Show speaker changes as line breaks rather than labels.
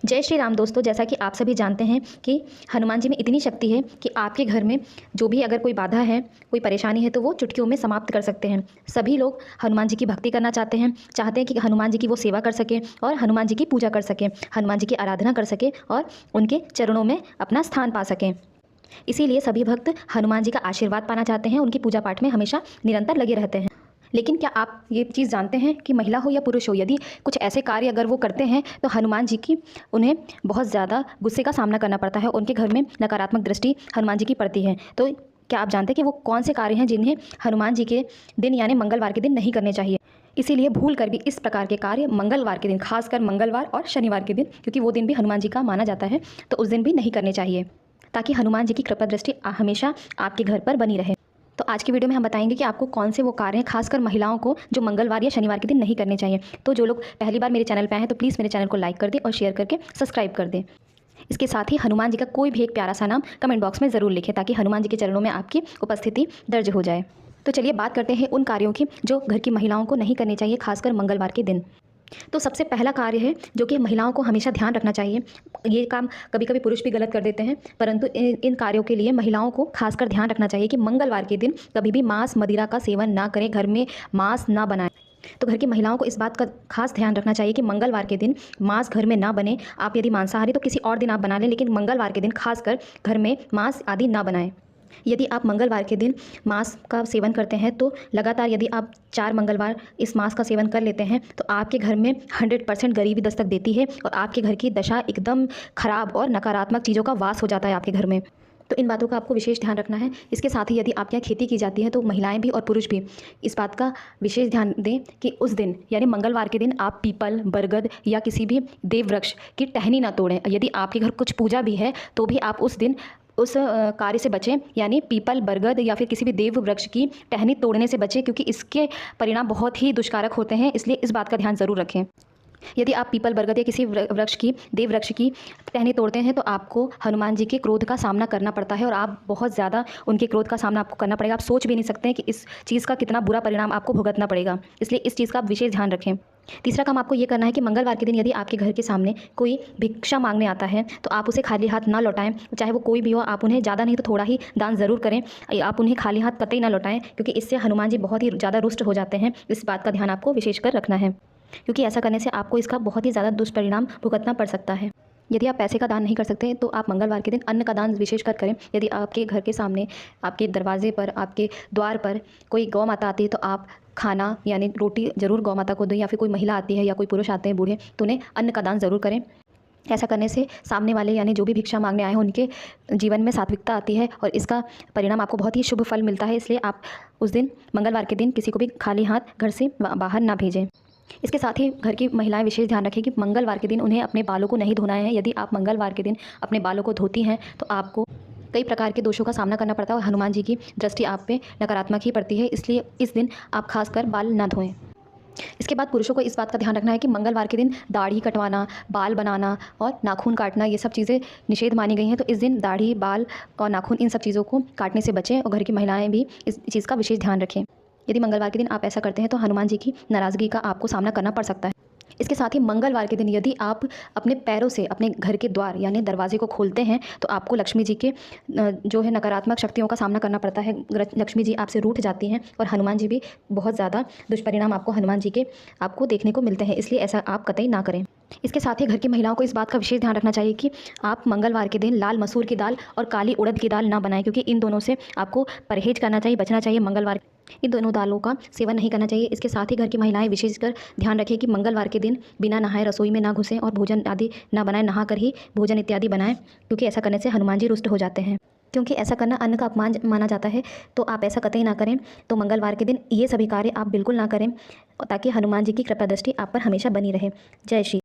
जय श्री राम दोस्तों। जैसा कि आप सभी जानते हैं कि हनुमान जी में इतनी शक्ति है कि आपके घर में जो भी अगर कोई बाधा है, कोई परेशानी है तो वो चुटकियों में समाप्त कर सकते हैं। सभी लोग हनुमान जी की भक्ति करना चाहते हैं कि हनुमान जी की वो सेवा कर सकें और हनुमान जी की पूजा कर सकें, हनुमान जी की आराधना कर सकें और उनके चरणों में अपना स्थान पा सकें। इसीलिए सभी भक्त हनुमान जी का आशीर्वाद पाना चाहते हैं, उनकी पूजा पाठ में हमेशा निरंतर लगे रहते हैं। लेकिन क्या आप ये चीज़ जानते हैं कि महिला हो या पुरुष हो, यदि कुछ ऐसे कार्य अगर वो करते हैं तो हनुमान जी की उन्हें बहुत ज़्यादा गुस्से का सामना करना पड़ता है, उनके घर में नकारात्मक दृष्टि हनुमान जी की पड़ती है। तो क्या आप जानते हैं कि वो कौन से कार्य हैं जिन्हें हनुमान जी के दिन यानी मंगलवार के दिन नहीं करने चाहिए? इसीलिए भूल कर भी इस प्रकार के कार्य मंगलवार के दिन, खासकर मंगलवार और शनिवार के दिन, क्योंकि वो दिन भी हनुमान जी का माना जाता है, तो उस दिन भी नहीं करने चाहिए, ताकि हनुमान जी की कृपा दृष्टि हमेशा आपके घर पर बनी रहे। तो आज की वीडियो में हम बताएंगे कि आपको कौन से वो कार्य हैं, खासकर महिलाओं को, जो मंगलवार या शनिवार के दिन नहीं करने चाहिए। तो जो लोग पहली बार मेरे चैनल पे आए हैं तो प्लीज़ मेरे चैनल को लाइक कर दें और शेयर करके सब्सक्राइब कर दें। इसके साथ ही हनुमान जी का कोई भी एक प्यारा सा नाम कमेंट बॉक्स में ज़रूर लिखें, ताकि हनुमान जी के चरणों में आपकी उपस्थिति दर्ज हो जाए। तो चलिए बात करते हैं उन कार्यों की जो घर की महिलाओं को नहीं करने चाहिए, खासकर मंगलवार के दिन। तो सबसे पहला कार्य है जो कि महिलाओं को हमेशा ध्यान रखना चाहिए। ये काम कभी कभी पुरुष भी गलत कर देते हैं, परंतु इन कार्यों के लिए महिलाओं को खासकर ध्यान रखना चाहिए कि मंगलवार के दिन कभी भी मांस मदिरा का सेवन ना करें, घर में मांस ना बनाएं। तो घर की महिलाओं को इस बात का खास ध्यान रखना चाहिए कि मंगलवार के दिन मांस घर में ना बने। आप यदि मांसाहारी तो किसी और दिन आप बना लें, लेकिन मंगलवार के दिन खासकर घर में मांस आदि ना बनाएं। यदि आप मंगलवार के दिन मांस का सेवन करते हैं तो लगातार यदि आप 4 मंगलवार इस मांस का सेवन कर लेते हैं तो आपके घर में 100% गरीबी दस्तक देती है और आपके घर की दशा एकदम खराब और नकारात्मक चीज़ों का वास हो जाता है आपके घर में। तो इन बातों का आपको विशेष ध्यान रखना है। इसके साथ ही यदि आपके यहाँ खेती की जाती है तो महिलाएं भी और पुरुष भी इस बात का विशेष ध्यान दें कि उस दिन यानी मंगलवार के दिन आप पीपल, बरगद या किसी भी देव वृक्ष की टहनी ना तोड़ें। यदि आपके घर कुछ पूजा भी है तो भी आप उस दिन उस कार्य से बचें, यानी पीपल, बरगद या फिर किसी भी देव वृक्ष की टहनी तोड़ने से बचें, क्योंकि इसके परिणाम बहुत ही दुष्कारक होते हैं। इसलिए इस बात का ध्यान ज़रूर रखें। यदि आप पीपल, बरगद या किसी वृक्ष की, देव वृक्ष की टहनी तोड़ते हैं तो आपको हनुमान जी के क्रोध का सामना करना पड़ता है और आप बहुत ज़्यादा उनके क्रोध का सामना आपको करना पड़ेगा। आप सोच भी नहीं सकते हैं कि इस चीज़ का कितना बुरा परिणाम आपको भुगतना पड़ेगा। इसलिए इस चीज़ का आप विशेष ध्यान रखें। तीसरा काम आपको ये करना है कि मंगलवार के दिन यदि आपके घर के सामने कोई भिक्षा मांगने आता है तो आप उसे खाली हाथ ना लौटाएं, चाहे वो कोई भी हो। आप उन्हें ज़्यादा नहीं तो थोड़ा ही दान ज़रूर करें। आप उन्हें खाली हाथ कतई ना लौटाएं, क्योंकि इससे हनुमान जी बहुत ही ज़्यादा रुष्ट हो जाते हैं। इस बात का ध्यान आपको विशेषकर रखना है, क्योंकि ऐसा करने से आपको इसका बहुत ही ज़्यादा दुष्परिणाम भुगतना पड़ सकता है। यदि आप पैसे का दान नहीं कर सकते तो आप मंगलवार के दिन अन्न का दान विशेषकर करें। यदि आपके घर के सामने, आपके दरवाजे पर, आपके द्वार पर कोई गौ माता आती है तो आप खाना यानी रोटी ज़रूर गौ माता को दें, या फिर कोई महिला आती है या कोई पुरुष आते हैं बूढ़े, तो उन्हें अन्न का दान ज़रूर करें। ऐसा करने से सामने वाले यानी जो भी भिक्षा मांगने आए हैं उनके जीवन में सात्विकता आती है और इसका परिणाम आपको बहुत ही शुभ फल मिलता है। इसलिए आप उस दिन, मंगलवार के दिन, किसी को भी खाली हाथ घर से बाहर ना भेजें। इसके साथ ही घर की महिलाएं विशेष ध्यान रखें कि मंगलवार के दिन उन्हें अपने बालों को नहीं धोना है। यदि आप मंगलवार के दिन अपने बालों को धोती हैं तो आपको कई प्रकार के दोषों का सामना करना पड़ता है और हनुमान जी की दृष्टि आप पे नकारात्मक ही पड़ती है। इसलिए इस दिन आप खासकर बाल ना धोएं। इसके बाद पुरुषों को इस बात का ध्यान रखना है कि मंगलवार के दिन दाढ़ी कटवाना, बाल बनाना और नाखून काटना, ये सब चीज़ें निषेध मानी गई हैं। तो इस दिन दाढ़ी, बाल और नाखून, इन सब चीज़ों को काटने से बचें और घर की महिलाएं भी इस चीज़ का विशेष ध्यान रखें। यदि मंगलवार के दिन आप ऐसा करते हैं तो हनुमान जी की नाराज़गी का आपको सामना करना पड़ सकता है। इसके साथ ही मंगलवार के दिन यदि आप अपने पैरों से अपने घर के द्वार यानी दरवाजे को खोलते हैं तो आपको लक्ष्मी जी के जो है नकारात्मक शक्तियों का सामना करना पड़ता है। लक्ष्मी जी आपसे रूठ जाती हैं और हनुमान जी भी बहुत ज़्यादा दुष्परिणाम आपको हनुमान जी के आपको देखने को मिलते हैं। इसलिए ऐसा आप कतई ना करें। इसके साथ ही घर की महिलाओं को इस बात का विशेष ध्यान रखना चाहिए कि आप मंगलवार के दिन लाल मसूर की दाल और काली उड़द की दाल ना बनाएं, क्योंकि इन दोनों से आपको परहेज करना चाहिए, बचना चाहिए। मंगलवार इन दोनों दालों का सेवन नहीं करना चाहिए। इसके साथ ही घर की महिलाएं विशेषकर ध्यान रखें कि मंगलवार के दिन बिना नहाए रसोई में ना घुसें और भोजन आदि ना बनाएं, नहा कर ही भोजन इत्यादि बनाएं, क्योंकि ऐसा करने से हनुमान जी रुष्ट हो जाते हैं। क्योंकि ऐसा करना अन्न का अपमान माना जाता है, तो आप ऐसा कतई ना करें। तो मंगलवार के दिन ये सभी कार्य आप बिल्कुल ना करें, ताकि हनुमान जी की कृपा दृष्टि आप पर हमेशा बनी रहे। जय श्री